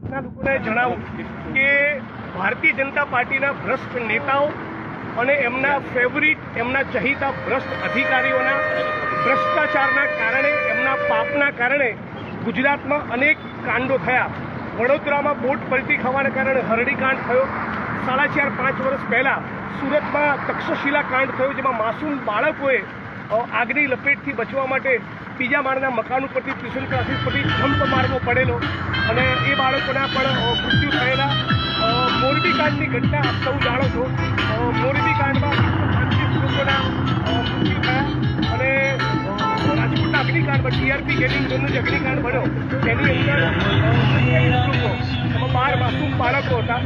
લોકોને જણાવું કે ભારતીય જનતા પાર્ટીના ભ્રષ્ટ નેતાઓ અને એમના ફેવરિટ એમના ચહીતા ભ્રષ્ટ અધિકારીઓના ભ્રષ્ટાચારના કારણે એમના પાપના કારણે ગુજરાતમાં અનેક કાંડો થયા। વડોદરામાં બોટ પલટી ખાવાના કારણે હરડીકાંડ થયો। 4.5 વર્ષ પહેલાં સુરતમાં તક્ષશિલા કાંડ થયો, જેમાં માસૂમ બાળકોએ આગની લપેટથી બચવા માટે બીજા માળના મકાન ઉપરથી ટ્યુશન ક્લાસીસ પરથી જમ્પ મારવો પડેલો અને એ બાળકોના પણ મૃત્યુ થયેલા। મોરબી કાંડની ઘટના આપ સૌ જાણો છો। મોરબી કાંડમાં 135 લોકોના મૃત્યુ થયા અને રાજકોટના અગ્નિકાંડમાં ટીઆરપી ગેમિંગ ઝોનનો જે અગ્નિકાંડ બન્યો તેની અંદર 27 લોકો, એમાં 12 માસૂમ બાળકો હતા।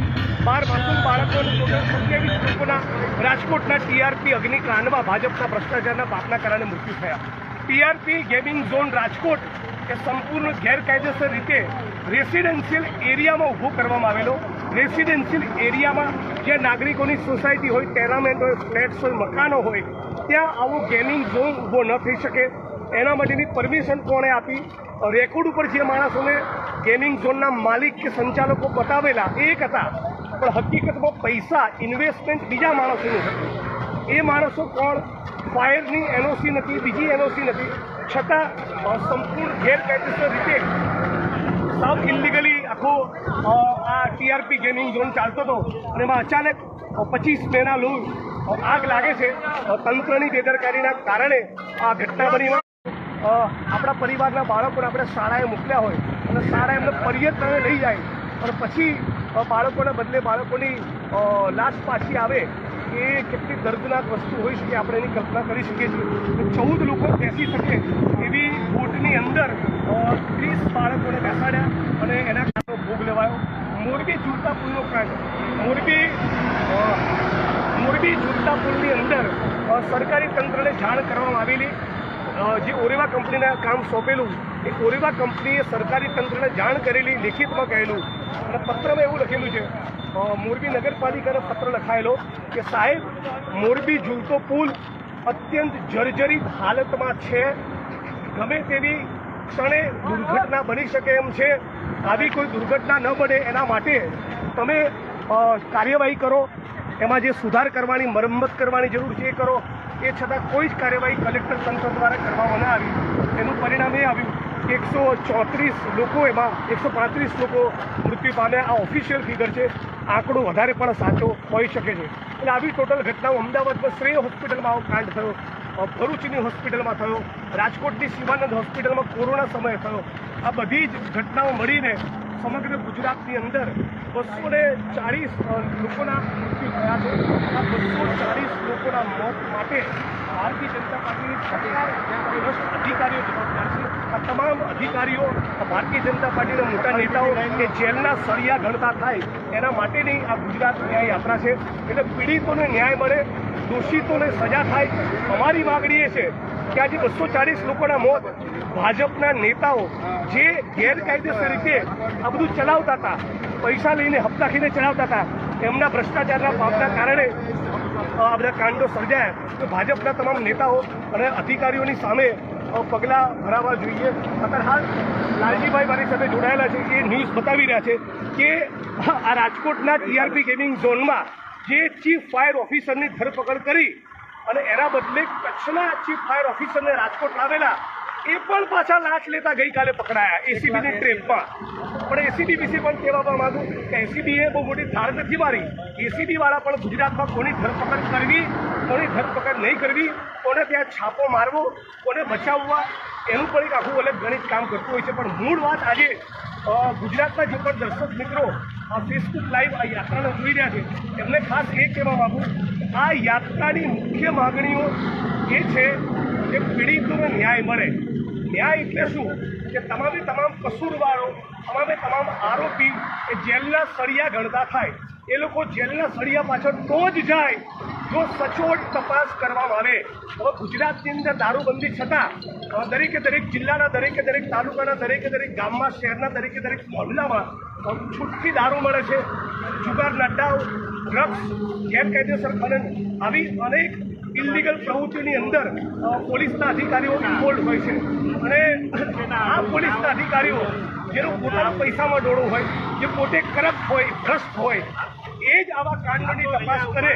12 માસૂમ બાળકોને ટોટલ 27 લોકોના રાજકોટના ટીઆરપી અગ્નિકાંડમાં ભાજપના ભ્રષ્ટાચારના પાપના કારણે મૃત્યુ થયા। ટીઆરપી ગેમિંગ ઝોન રાજકોટ એ સંપૂર્ણ ગેરકાયદેસર રીતે રેસિડેન્શિયલ એરિયામાં ઊભો કરવામાં આવેલો। રેસિડેન્શિયલ એરિયામાં જે નાગરિકોની સોસાયટી હોય, ટેનામેન્ટ હોય, ફ્લેટ્સ હોય, મકાનો હોય, ત્યાં આવો ગેમિંગ ઝોન ઊભો ન થઈ શકે એના માટેની પરમિશન કોણે આપી? રેકોર્ડ ઉપર જે માણસોને ગેમિંગ ઝોનના માલિક કે સંચાલકો બતાવેલા એક હતા, પણ હકીકતમાં પૈસા ઇન્વેસ્ટમેન્ટ બીજા માણસોનું હતું। એ માણસો કોણ? ફાયરની એનઓસી નથી, બીજી એનઓસી નથી, છતાં સંપૂર્ણ ગેરકાયદેસર રીતે સાવ ઇલીગલી આખો આ ટીઆરપી ગેમિંગ ઝોન ચાલતો હતો અને એમાં અચાનક 25 મેના લોગ આગ લાગે છે। તંત્રની બેદરકારીના કારણે આ ઘટના બની। આપણા પરિવારના બાળકોને આપણે શાળાએ મોકલ્યા હોય અને શાળા એમને પરિયત્રણે લઈ જાય અને પછી બાળકોના બદલે બાળકોની લાશ પાછી આવે, એ કેટલી દર્દનાક વસ્તુ હોઈ શકે આપણે એની કલ્પના કરી શકીએ છીએ। 14 લોકો બેસી શકે એવી બોટની અંદર 30 બાળકોને બેસાડ્યા અને એના કારણો ભોગ લેવાયો। મોરબી ઝૂલતા પુલનો કાંડ, મોરબી ઝૂલતા પુલની અંદર સરકારી તંત્રને જાણ કરવામાં આવેલી। જે ઓરેવા કંપનીના કામ સોંપેલું એ ઓરેવા કંપનીએ સરકારી તંત્રને જાણ કરેલી, લેખિતમાં કહેલું અને પત્રમાં એવું લખેલું છે, મોરબી નગરપાલિકાનો પત્ર લખાયેલો કે સાહેબ, મોરબી ઝૂલતો પુલ અત્યંત જર્જરિત હાલતમાં છે, ગમે તેવી ક્ષણે દુર્ઘટના બની શકે એમ છે, આવી કોઈ દુર્ઘટના ન બને એના માટે તમે કાર્યવાહી કરો, એમાં જે સુધાર કરવાની, મરમ્મત કરવાની જરૂર છે એ કરો। એ છતાં કોઈ જ કાર્યવાહી કલેક્ટર તંત્ર દ્વારા કરવામાં ન આવી। એનું પરિણામ એ આવ્યું કે 134 લોકો, એમાં 135 લોકો મૃત્યુ પામ્યા। આ ઓફિશિયલ ફિગર છે, આંકડો વધારે પણ સાચો હોઈ શકે છે। એટલે આવી ટોટલ ઘટનાઓ અમદાવાદમાં શ્રેય હોસ્પિટલમાં આવો કાંડ થયો, ભરૂચની હોસ્પિટલમાં થયો, રાજકોટની શિવાનંદ હોસ્પિટલમાં કોરોના સમયે થયો। આ બધી જ ઘટનાઓ મળીને સમગ્ર ગુજરાતની અંદર 240 લોકોના મૃત્યુ થયા છે। આ 240 લોકોના મોત માટે ભારતીય જનતા પાર્ટીની સરકાર ભ્રષ્ટ અધિકારીઓ જવાબદાર છે। આ તમામ અધિકારીઓ ભારતીય જનતા પાર્ટીના મોટા નેતાઓ કે જેલના સળિયા ગણતા થાય એના માટેની આ ગુજરાત ન્યાય યાત્રા છે। એટલે પીડિતોને ન્યાય મળે, દોષિતોને સજા થાય। અમારી માગણી એ છે કે આજે 240 લોકોના મોત ભાજપના નેતાઓ જે ગેરકાયદેસર રીતે આ બધું ચલાવતા હતા, પૈસા લઈને હપ્તાખીને ચલાવતા હતા, એમના ભ્રષ્ટાચારના પાપના કારણે આ બધા કાંડો સર્જાયા। તો ભાજપના તમામ નેતાઓ અને અધિકારીઓની સામે પગલાં ભરાવવા જોઈએ। અત્યારે હાલ લાલજીભાઈ મારી સાથે જોડાયેલા છે, એ ન્યૂઝ બતાવી રહ્યા છે કે આ રાજકોટના ટીઆરપી ગેમિંગ ઝોનમાં જે ચીફ ફાયર ઓફિસરની ધરપકડ કરી અને એના બદલે કચ્છના ચીફ ફાયર ઓફિસરને રાજકોટ લાવેલા, એ પણ પાછા લાંચ લેતા ગઈકાલે પકડાયા એસીબીની ટ્રેપમાં। પણ એસીબી વિશે પણ કહેવા માંગુ કે એસીબીએ બહુ મોટી ધાર નથી મારી। એસીબીવાળા પણ ગુજરાતમાં કોની ધરપકડ કરવી, કોની ધરપકડ નહીં કરવી, કોને ત્યાં છાપો મારવો, કોને બચાવવા, એનું પણ એક આખું અલગ ગણિત કામ કરતું હોય છે। પણ મૂળ વાત આજે ગુજરાતના જે પણ દર્શક મિત્રો આ ફેસબુક લાઈવ આ યાત્રાને જોઈ રહ્યા છે એમને ખાસ એ કહેવા માગું, આ યાત્રાની મુખ્ય માગણીઓ એ છે કે પીડિતોને ન્યાય મળે। ન્યાય એટલે શું કે તમામે તમામ કસૂરવારો, તમામ આરોપી એ જેલના સળિયા ગણતા થાય। એ લોકો જેલના સળિયા પાછળ તો જ જાય જો સચોટ તપાસ કરવામાં આવે। હવે ગુજરાતની અંદર દારૂબંધી છતાં દરેક જિલ્લાના, દરેક તાલુકાના, દરેક ગામમાં, શહેરના દરેક મહોલ્લામાં છૂટથી દારૂ મળે છે। જુગારના દાવ, ડ્રગ્સ, ગેરકાયદેસર ખનન, આવી અનેક ઇલીગલ પ્રવૃત્તિઓની અંદર પોલીસના અધિકારીઓ ઇન્વોલ્વ હોય છે અને આ પોલીસના અધિકારીઓ જેનો પોતાના પૈસામાં ડોળો હોય, જે પોતે કરપ્ટ હોય, ભ્રષ્ટ હોય, એ જ આવા કાંડની તપાસ કરે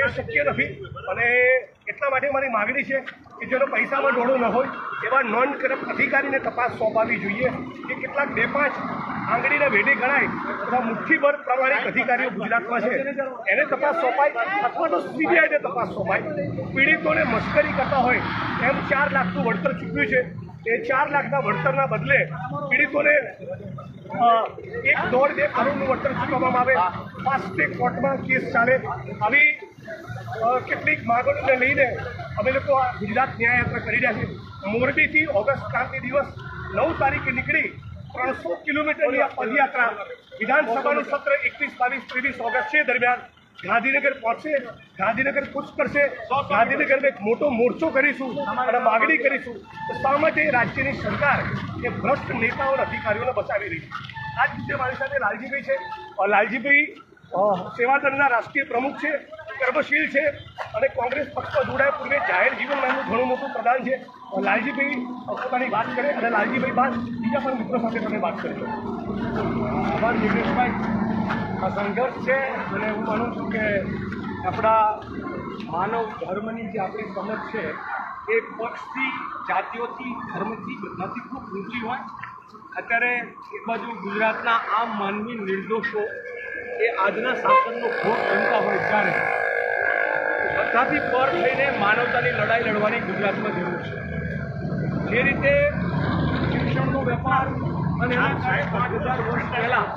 એ શક્ય નથી. અને એટલા માટે મારી માગણી છે કે જેનો પૈસામાં ડોળો ન હોય એવા નોન કરપ્ટ અધિકારીને તપાસ સોંપવી જોઈએ. કે કેટલાક 2-5 આંગળીના વેઢે ગણાય તથા મુઠ્ઠીભર પ્રામાણિક અધિકારીઓ ગુજરાતમાં છે, એને તપાસ સોંપાય અથવા તો સીબીઆઈને તપાસ સોંપાય. પીડિતોને મશ્કરી કરતા હોય એમ 4 લાખનું વળતર ચૂક્યું છે, એ 4 લાખના વળતરના બદલે પીડિતોને 1.5-2 કરોડનું વળતર ચૂકવવામાં આવે, ફાસ્ટ કોર્ટમાં કેસ ચાલે. આવી કેટલીક માગણીને લઈને અમે લોકો આ ગુજરાત ન્યાયયાત્રા કરી રહ્યા છીએ. મોરબીથી ઓગસ્ટ ક્રાંતિ દિવસ 9 તારીખે નીકળી 300 કિલોમીટરની આ પદયાત્રા વિધાનસભાનું સત્ર 21, 22, 23 ઓગસ્ટ છે દરમિયાન ગાંધીનગર પહોંચશે. ગાંધીનગર કૂચ કરશે. ગાંધીનગરમાં એક મોટો મોરચો કરીશું અને માગણી કરીશું તો શા માટે રાજ્યની સરકાર એ ભ્રષ્ટ નેતાઓ અને અધિકારીઓને બચાવી રહી છે. આ જ રીતે મારી સાથે લાલજીભાઈ છે. લાલજીભાઈ સેવાદળના રાષ્ટ્રીય પ્રમુખ છે, કર્મશીલ છે અને કોંગ્રેસ પક્ષમાં જોડાયા પૂર્વે જાહેર જીવનમાં એમનું ઘણું મોટું પ્રદાન છે. લાલજીભાઈ પોતાની વાત કરે અને લાલજીભાઈ બાદ બીજા પણ મિત્રો સાથે તમે વાત કરજો. આભાર જિગ્નેશભાઈ. આ સંઘર્ષ છે અને હું માનું છું કે આપણા માનવ ધર્મની જે આપણી સમજ છે એ પક્ષથી, જાતિઓથી, ધર્મથી બધાથી ખૂબ ઊંચી હોય. અત્યારે એક બાજુ ગુજરાતના આમ માનવી નિર્દોષો એ આજના શાસનનો ભોગ બનતા હોય ત્યારે બધાથી પર થઈને માનવતાની લડાઈ લડવાની ગુજરાતમાં જરૂર છે. જે રીતે શિક્ષણનો વેપાર અને એના 5,000 વર્ષ પહેલાં